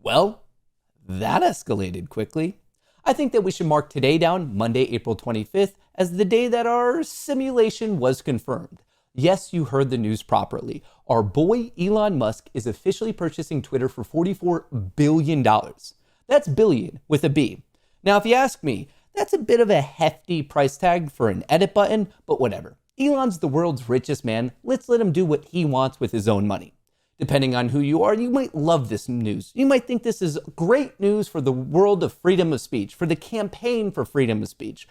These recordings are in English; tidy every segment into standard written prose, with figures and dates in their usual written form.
Well, that escalated quickly. I think that we should mark today down, Monday, April 25th, as the day that our simulation was confirmed. Yes, you heard the news properly. Our boy Elon Musk is officially purchasing Twitter for $44 billion. That's billion with a B. Now, if you ask me, that's a bit of a hefty price tag for an edit button, but whatever. Elon's the world's richest man. Let's let him do what he wants with his own money. Depending on who you are, you might love this news. You might think this is great news for the world of freedom of speech, for the campaign for freedom of speech.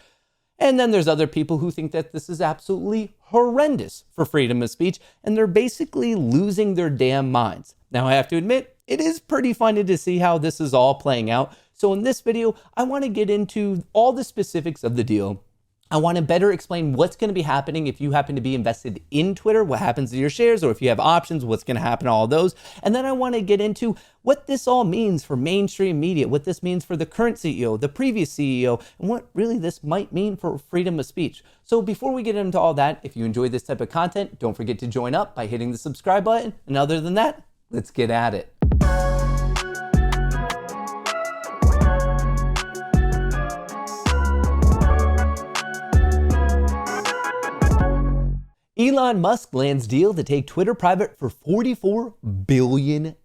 And then there's other people who think that this is absolutely horrendous for freedom of speech, and they're basically losing their damn minds. Now, I have to admit, it is pretty funny to see how this is all playing out. So in this video, I want to get into all the specifics of the deal. I want to better explain what's going to be happening if you happen to be invested in Twitter, what happens to your shares, or if you have options, what's going to happen to all those. And then I want to get into what this all means for mainstream media, what this means for the current CEO, the previous CEO, and what really this might mean for freedom of speech. So before we get into all that, if you enjoy this type of content, don't forget to join up by hitting the subscribe button. And other than that, let's get at it. Elon Musk lands deal to take Twitter private for $44 billion.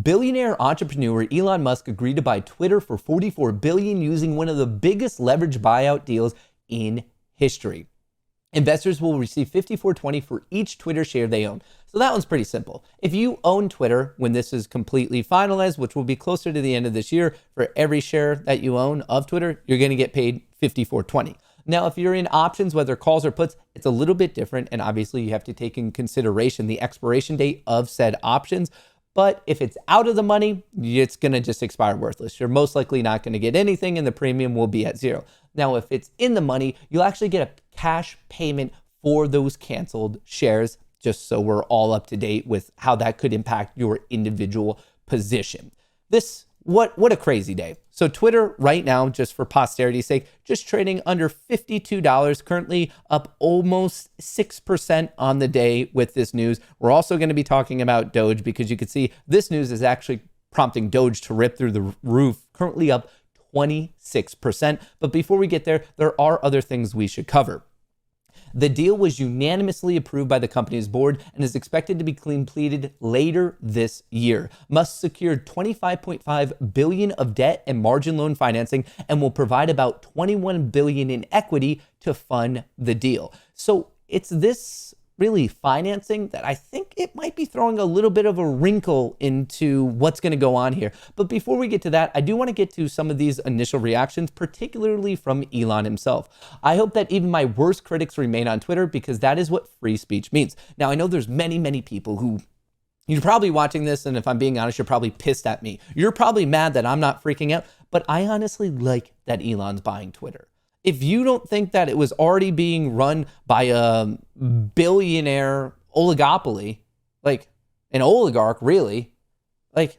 Billionaire entrepreneur Elon Musk agreed to buy Twitter for $44 billion using one of the biggest leverage buyout deals in history. Investors will receive $54.20 for each Twitter share they own. So that one's pretty simple. If you own Twitter when this is completely finalized, which will be closer to the end of this year, for every share that you own of Twitter, you're going to get paid $54.20. Now, if you're in options, whether calls or puts, it's a little bit different. And obviously you have to take in consideration the expiration date of said options. But if it's out of the money, it's going to just expire worthless. You're most likely not going to get anything and the premium will be at zero. Now, if it's in the money, you'll actually get a cash payment for those canceled shares, just so we're all up to date with how that could impact your individual position. What a crazy day. So Twitter right now, just for posterity's sake, just trading under $52, currently up almost 6% on the day with this news. We're also going to be talking about Doge because you can see this news is actually prompting Doge to rip through the roof, currently up 26%. But before we get there, there are other things we should cover. The deal was unanimously approved by the company's board and is expected to be completed later this year. Musk secured $25.5 billion of debt and margin loan financing and will provide about $21 billion in equity to fund the deal. So it's this really financing that I think it might be throwing a little bit of a wrinkle into what's going to go on here. But before we get to that, I do want to get to some of these initial reactions, particularly from Elon himself. I hope that even my worst critics remain on Twitter because that is what free speech means. Now, I know there's many people who you're probably watching this, and if I'm being honest, you're probably pissed at me. You're probably mad that I'm not freaking out, but I honestly like that Elon's buying Twitter. If you don't think that it was already being run by a billionaire oligopoly, like an oligarch, really, like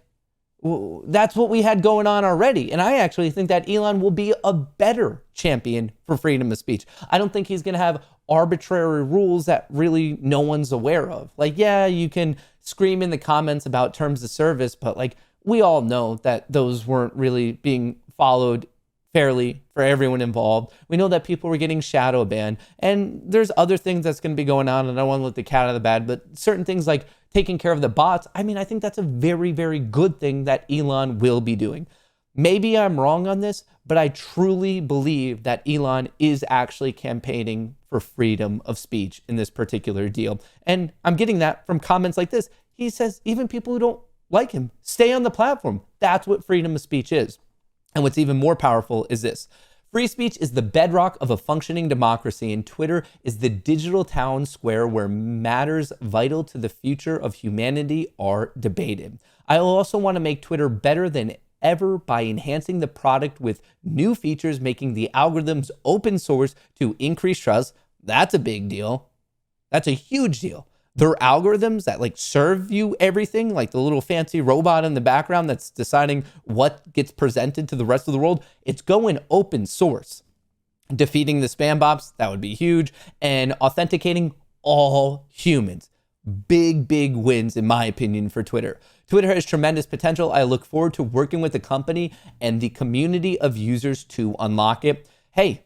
that's what we had going on already. And I actually think that Elon will be a better champion for freedom of speech. I don't think he's going to have arbitrary rules that really no one's aware of. Like, yeah, you can scream in the comments about terms of service, but like we all know that those weren't really being followed fairly for everyone involved. We know that people were getting shadow banned, and there's other things that's going to be going on. And I don't want to let the cat out of the bag, but certain things like taking care of the bots, I mean, I think that's a very good thing that Elon will be doing. Maybe I'm wrong on this, but I truly believe that Elon is actually campaigning for freedom of speech in this particular deal. And I'm getting that from comments like this. He says even people who don't like him stay on the platform. That's what freedom of speech is. And what's even more powerful is this. Free speech is the bedrock of a functioning democracy, and Twitter is the digital town square where matters vital to the future of humanity are debated. I also want to make Twitter better than ever by enhancing the product with new features, making the algorithms open source to increase trust. That's a big deal. That's a huge deal. Their algorithms that like serve you everything, like the little fancy robot in the background that's deciding what gets presented to the rest of the world, it's going open source. Defeating the spam bots, that would be huge. And authenticating all humans. Big wins, in my opinion, for Twitter. Twitter has tremendous potential. I look forward to working with the company and the community of users to unlock it. Hey,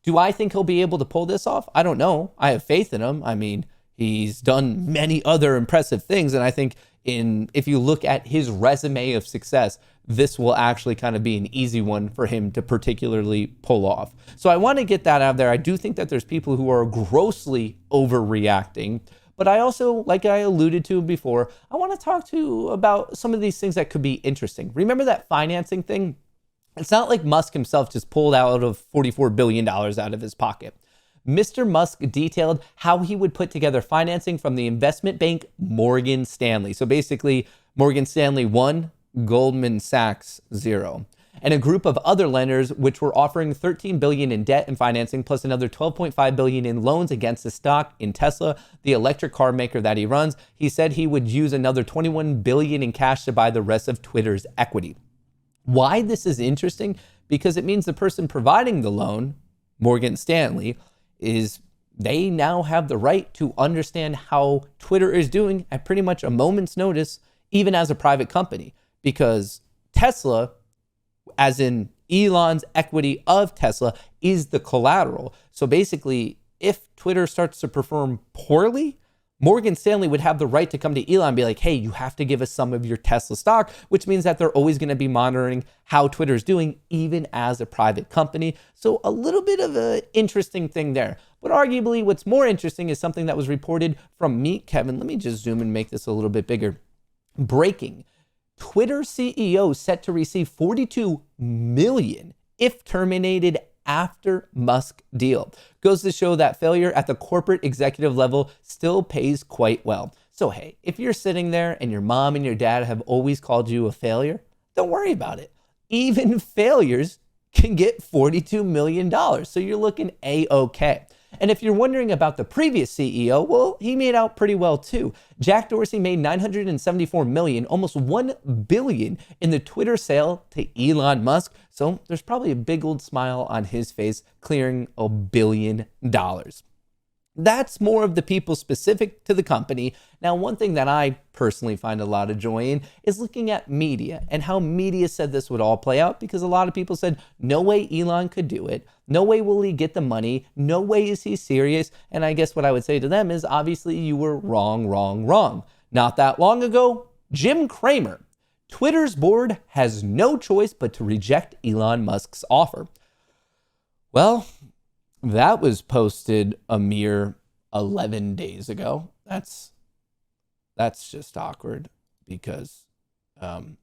do I think he'll be able to pull this off? I don't know. I have faith in him. I mean, he's done many other impressive things. And I think if you look at his resume of success, this will actually kind of be an easy one for him to particularly pull off. So I want to get that out there. I do think that there's people who are grossly overreacting. But I also, like I alluded to before, I want to talk about some of these things that could be interesting. Remember that financing thing? It's not like Musk himself just pulled out of $44 billion out of his pocket. Mr. Musk detailed how he would put together financing from the investment bank Morgan Stanley. So basically, Morgan Stanley 1, Goldman Sachs 0. And a group of other lenders which were offering $13 billion in debt and financing plus another $12.5 billion in loans against the stock in Tesla, the electric car maker that he runs. He said he would use another $21 billion in cash to buy the rest of Twitter's equity. Why this is interesting? Because it means the person providing the loan, Morgan Stanley, they now have the right to understand how Twitter is doing at pretty much a moment's notice, even as a private company, because Tesla, as in Elon's equity of Tesla, is the collateral. So basically, if Twitter starts to perform poorly, Morgan Stanley would have the right to come to Elon and be like, hey, you have to give us some of your Tesla stock, which means that they're always going to be monitoring how Twitter is doing, even as a private company. So a little bit of an interesting thing there. But arguably, what's more interesting is something that was reported from Meet Kevin. Let me just zoom and make this a little bit bigger. Breaking. Twitter CEO set to receive $42 million if terminated after Musk deal. Goes to show that failure at the corporate executive level still pays quite well. So hey, if you're sitting there and your mom and your dad have always called you a failure, don't worry about it. Even failures can get $42 million. So you're looking A-okay. And if you're wondering about the previous CEO, well, he made out pretty well too. Jack Dorsey made $974 million, almost $1 billion in the Twitter sale to Elon Musk. So there's probably a big old smile on his face, clearing $1 billion. That's more of the people specific to the company. Now, one thing that I personally find a lot of joy in is looking at media and how media said this would all play out, because a lot of people said, no way Elon could do it. No way will he get the money. No way is he serious. And I guess what I would say to them is, obviously, you were wrong, wrong, wrong. Not that long ago, Jim Cramer, Twitter's board has no choice but to reject Elon Musk's offer. Well, that was posted a mere 11 days ago. That's just awkward because, I'm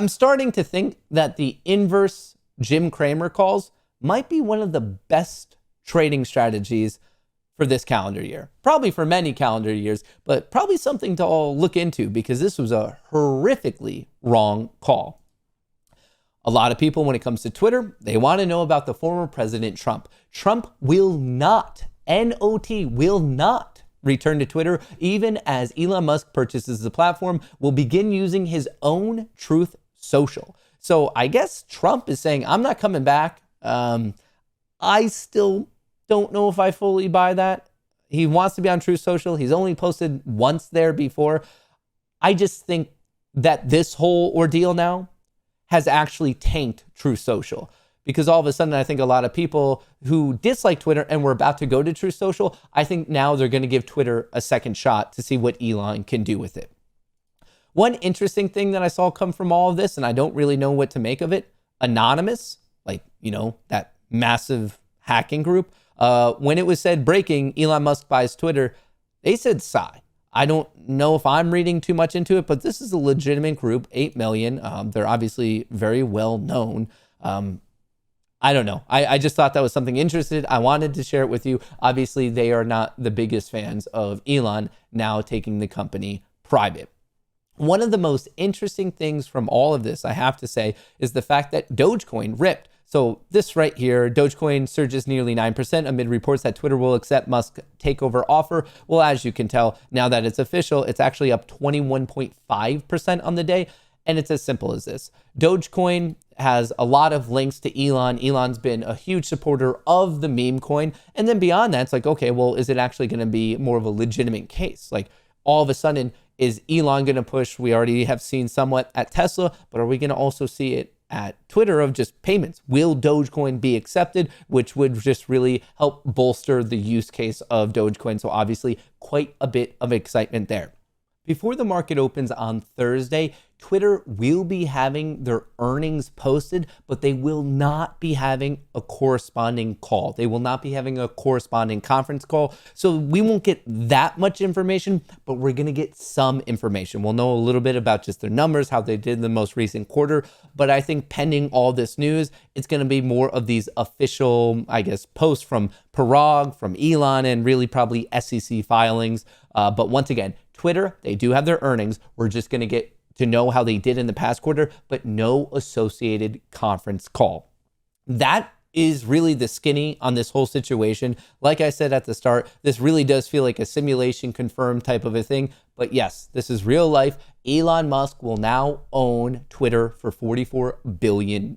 starting to think that the inverse Jim Cramer calls might be one of the best trading strategies for this calendar year. Probably for many calendar years, but probably something to all look into, because this was a horrifically wrong call. A lot of people, when it comes to Twitter, they want to know about the former President Trump. Trump will not, N-O-T, will not return to Twitter, even as Elon Musk purchases the platform, will begin using his own Truth Social. So I guess Trump is saying, I'm not coming back. I still don't know if I fully buy that. He wants to be on Truth Social. He's only posted once there before. I just think that this whole ordeal now has actually tanked Truth Social, because all of a sudden I think a lot of people who dislike Twitter and were about to go to Truth Social, I think now they're going to give Twitter a second shot to see what Elon can do with it. One interesting thing that I saw come from all of this, and I don't really know what to make of it, Anonymous, that massive hacking group, when it was said breaking, Elon Musk buys Twitter, they said sigh. I don't know if I'm reading too much into it, but this is a legitimate group, 8 million. They're obviously very well known. I don't know. I just thought that was something interesting. I wanted to share it with you. Obviously, they are not the biggest fans of Elon now taking the company private. One of the most interesting things from all of this, I have to say, is the fact that Dogecoin ripped. So this right here, Dogecoin surges nearly 9% amid reports that Twitter will accept Musk's takeover offer. Well, as you can tell, now that it's official, it's actually up 21.5% on the day. And it's as simple as this. Dogecoin has a lot of links to Elon. Elon's been a huge supporter of the meme coin. And then beyond that, it's like, okay, well, is it actually going to be more of a legitimate case? Like, all of a sudden, is Elon going to push? We already have seen somewhat at Tesla, but are we going to also see it at Twitter of just payments? Will Dogecoin be accepted, which would just really help bolster the use case of Dogecoin? So obviously quite a bit of excitement there. Before the market opens on Thursday, Twitter will be having their earnings posted, but they will not be having a corresponding call. They will not be having a corresponding conference call. So we won't get that much information, but we're going to get some information. We'll know a little bit about just their numbers, how they did in the most recent quarter. But I think pending all this news, it's going to be more of these official, I guess, posts from Parag, from Elon, and really probably SEC filings. But once again, Twitter, they do have their earnings. We're just going to get to know how they did in the past quarter, but no associated conference call. That is really the skinny on this whole situation. Like I said at the start, this really does feel like a simulation confirmed type of a thing. But yes, this is real life. Elon Musk will now own Twitter for $44 billion.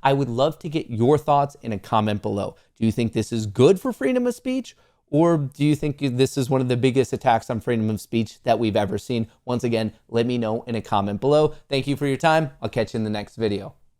I would love to get your thoughts in a comment below. Do you think this is good for freedom of speech? Or do you think this is one of the biggest attacks on freedom of speech that we've ever seen? Once again, let me know in a comment below. Thank you for your time. I'll catch you in the next video.